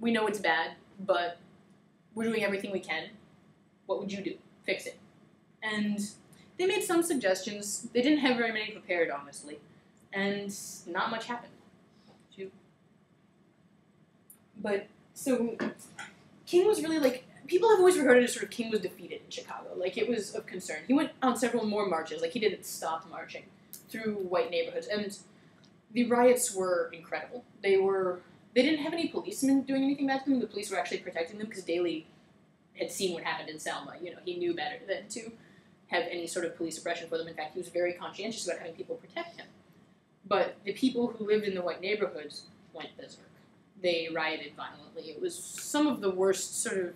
we know it's bad, but we're doing everything we can. What would you do? Fix it. And they made some suggestions. They didn't have very many prepared, honestly. And not much happened. But, so, King was really, like, people have always regarded as sort of King was defeated in Chicago. Like, it was of concern. He went on several more marches. Like, he didn't stop marching through white neighborhoods. And the riots were incredible. They didn't have any policemen doing anything bad to them. The police were actually protecting them because Daley had seen what happened in Selma. You know, he knew better than to have any sort of police oppression for them. In fact, he was very conscientious about having people protect him. But the people who lived in the white neighborhoods went berserk. They rioted violently. It was some of the worst sort of...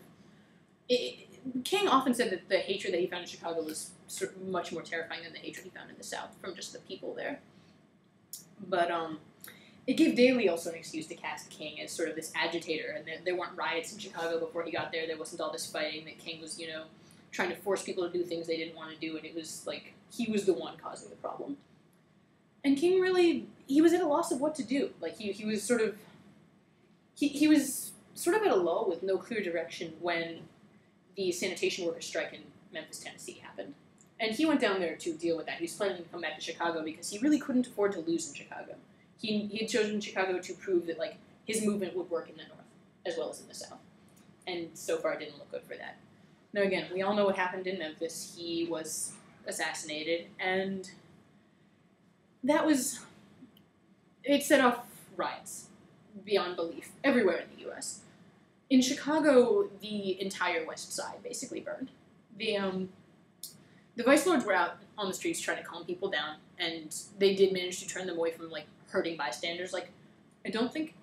King often said that the hatred that he found in Chicago was sort of much more terrifying than the hatred he found in the South from just the people there. But it gave Daley also an excuse to cast King as sort of this agitator, and there weren't riots in Chicago before he got there. There wasn't all this fighting, that King was, you know, trying to force people to do things they didn't want to do, and it was like he was the one causing the problem. And King really, he was at a loss of what to do. Like, he was sort of... He was sort of at a lull with no clear direction when the sanitation workers strike in Memphis, Tennessee happened. And he went down there to deal with that. He was planning to come back to Chicago because he really couldn't afford to lose in Chicago. He had chosen Chicago to prove that, like, his movement would work in the North as well as in the South. And so far it didn't look good for that. Now again, we all know what happened in Memphis. He was assassinated, and that was... it set off riots beyond belief everywhere in the U.S. In Chicago, the entire West Side basically burned. The Vice Lords were out on the streets trying to calm people down, and they did manage to turn them away from, like, hurting bystanders. Like, I don't think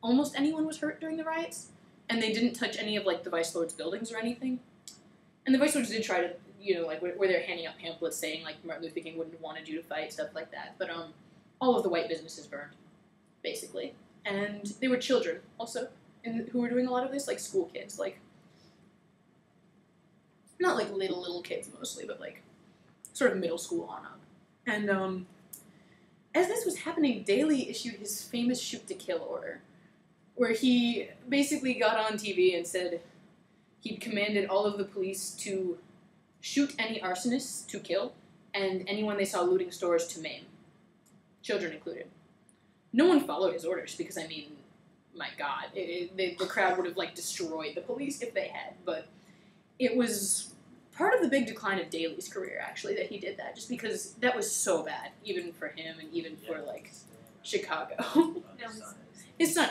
almost anyone was hurt during the riots, and they didn't touch any of, like, the Vice Lords' buildings or anything. And the Vice Lords did try to, you know, like, where they're handing out pamphlets saying, like, Martin Luther King wouldn't have wanted you to fight, stuff like that. But, all of the white businesses burned, basically. And they were children, also, who were doing a lot of this, like, school kids, like, not, like, little kids, mostly, but, like, sort of middle school on up. And, as this was happening, Daley issued his famous shoot-to-kill order, where he basically got on TV and said he'd commanded all of the police to shoot any arsonists to kill, and anyone they saw looting stores to maim, children included. No one followed his orders, because, I mean, my God, the crowd would have, like, destroyed the police if they had, but it was part of the big decline of Daley's career, actually, that he did that, just because that was so bad, even for him and even for, like, Chicago. His son,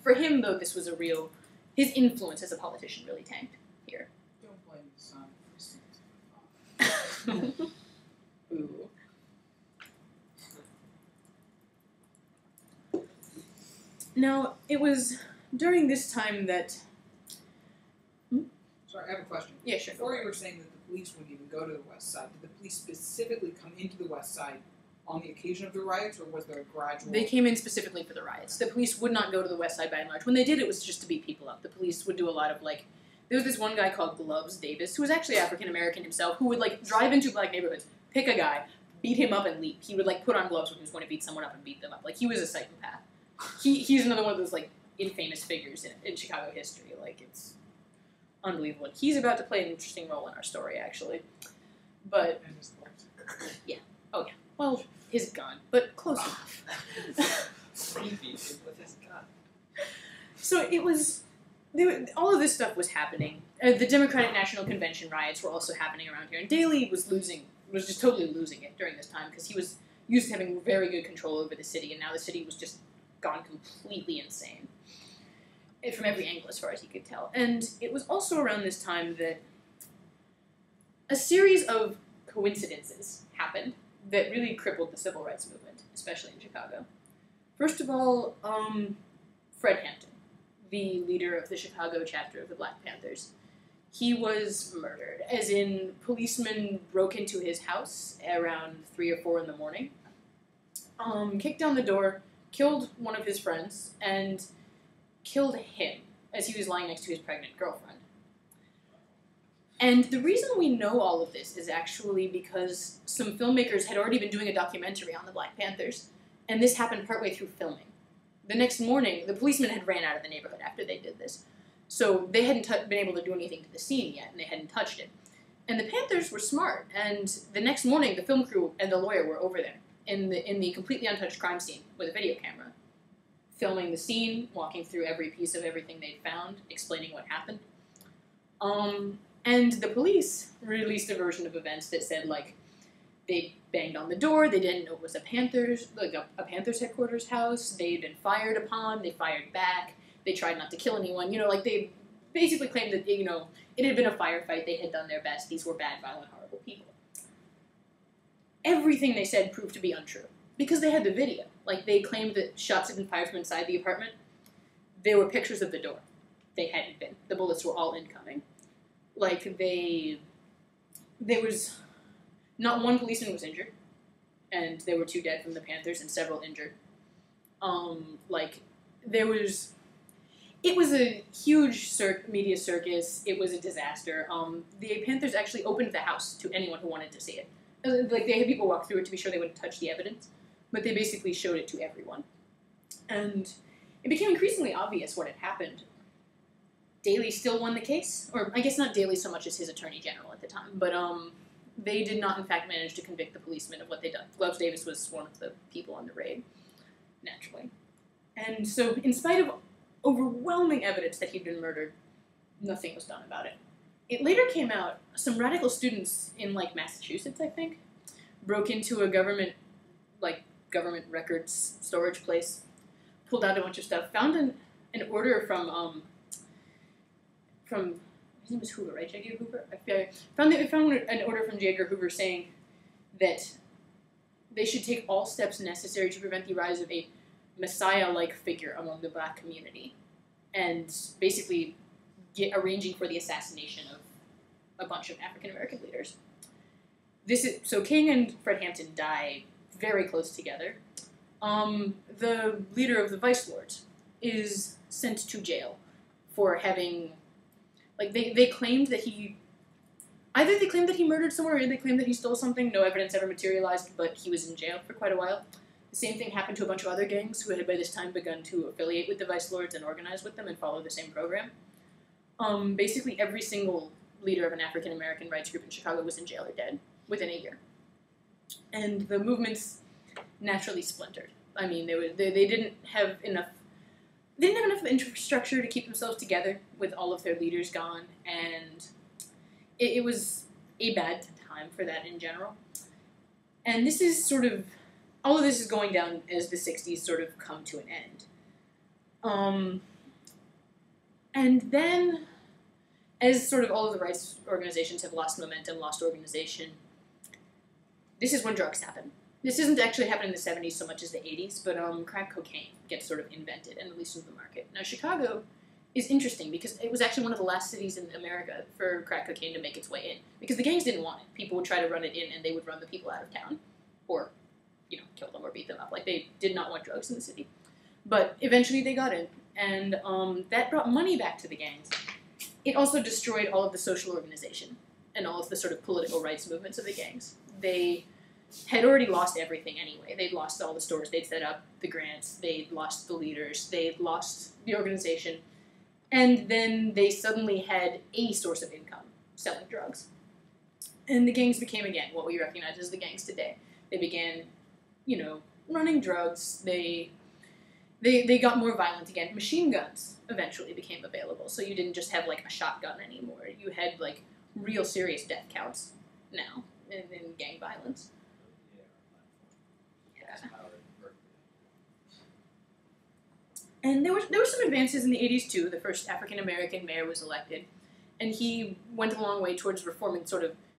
for him, though, this was a real, his influence as a politician really tanked here. Don't blame the son for Ooh. Now, it was during this time that... Sorry, I have a question. Yeah, sure. Before you were saying that the police wouldn't even go to the West Side, did the police specifically come into the West Side on the occasion of the riots, or was there a gradual... They came in specifically for the riots. The police would not go to the West Side by and large. When they did, it was just to beat people up. The police would do a lot of, like... There was this one guy called Gloves Davis, who was actually African-American himself, who would, like, drive into black neighborhoods, pick a guy, beat him up, and leave. He would, like, put on gloves when he was going to beat someone up and beat them up. Like, he was a psychopath. He's another one of those, like, infamous figures in Chicago history. Like, it's unbelievable. He's about to play an interesting role in our story, actually. But... And his legs. Yeah. Oh, yeah. Well, his gun, but close enough. With his gun. So it was... all of this stuff was happening. The Democratic National Convention riots were also happening around here, and Daley was just totally losing it during this time, because he was used to having very good control over the city, and now the city was just gone completely insane. From every angle, as far as he could tell. And it was also around this time that a series of coincidences happened that really crippled the civil rights movement, especially in Chicago. First of all, Fred Hampton, the leader of the Chicago chapter of the Black Panthers. He was murdered, as in policemen broke into his house around 3 or 4 in the morning, kicked down the door, killed one of his friends, and killed him as he was lying next to his pregnant girlfriend. And the reason we know all of this is actually because some filmmakers had already been doing a documentary on the Black Panthers, and this happened partway through filming. the next morning, the policemen had ran out of the neighborhood after they did this. So they hadn't been able to do anything to the scene yet, and they hadn't touched it. And the Panthers were smart, and the next morning, the film crew and the lawyer were over there in the completely untouched crime scene with a video camera, filming the scene, walking through every piece of everything they'd found, explaining what happened. And the police released a version of events that said, like, they banged on the door, they didn't know it was a Panthers headquarters house, they'd been fired upon, they fired back, they tried not to kill anyone, like, they basically claimed that, it had been a firefight, they had done their best, these were bad, violent, horrible people. Everything they said proved to be untrue, because they had the video. Like, they claimed that shots had been fired from inside the apartment. There were pictures of the door. They hadn't been. The bullets were all incoming. Like, there was... Not one policeman was injured, and there were 2 dead from the Panthers and several injured. It was a huge media circus. It was a disaster. The Panthers actually opened the house to anyone who wanted to see it. Like, they had people walk through it to be sure they wouldn't touch the evidence, but they basically showed it to everyone. And it became increasingly obvious what had happened. Daley still won the case, or I guess not Daley so much as his attorney general at the time, but they did not, in fact, manage to convict the policemen of what they'd done. Gloves Davis was one of the people on the raid, naturally. And so, in spite of overwhelming evidence that he'd been murdered, nothing was done about it. It later came out, some radical students in, like, Massachusetts, I think, broke into a government records storage place, pulled out a bunch of stuff, found an order from his name was Hoover, right? J. Edgar Hoover? Found an order from J. Edgar Hoover saying that they should take all steps necessary to prevent the rise of a messiah-like figure among the black community, and basically arranging for the assassination of a bunch of African-American leaders. So King and Fred Hampton die very close together. The leader of the Vice Lords is sent to jail for having... Like, they claimed that he... Either they claimed that he murdered someone, or they claimed that he stole something. No evidence ever materialized, but he was in jail for quite a while. The same thing happened to a bunch of other gangs who had by this time begun to affiliate with the Vice Lords and organize with them and follow the same program. Basically, every single leader of an African-American rights group in Chicago was in jail or dead within a year. And the movements naturally splintered. I mean, they didn't have enough infrastructure to keep themselves together with all of their leaders gone, and it was a bad time for that in general. And this is sort of, all of this is going down as the 60s sort of come to an end. And then, as sort of all of the rights organizations have lost momentum, lost organization, this is when drugs happen. This isn't actually happening in the 70s so much as the 80s, but crack cocaine gets sort of invented and released into the market. Now, Chicago is interesting because it was actually one of the last cities in America for crack cocaine to make its way in. Because the gangs didn't want it. People would try to run it in, and they would run the people out of town. Or, kill them or beat them up. Like, they did not want drugs in the city. But eventually they got in, and that brought money back to the gangs. It also destroyed all of the social organization and all of the sort of political rights movements of the gangs. They had already lost everything anyway. They'd lost all the stores they'd set up, the grants, they'd lost the leaders, they'd lost the organization, and then they suddenly had a source of income, selling drugs. And the gangs became, again, what we recognize as the gangs today. They began, running drugs, they got more violent again. Machine guns eventually became available, so you didn't just have, like, a shotgun anymore. You had, like, real serious death counts now in gang violence. And there were some advances in the 80s, too. The first African-American mayor was elected, and he went a long way towards reforming sort of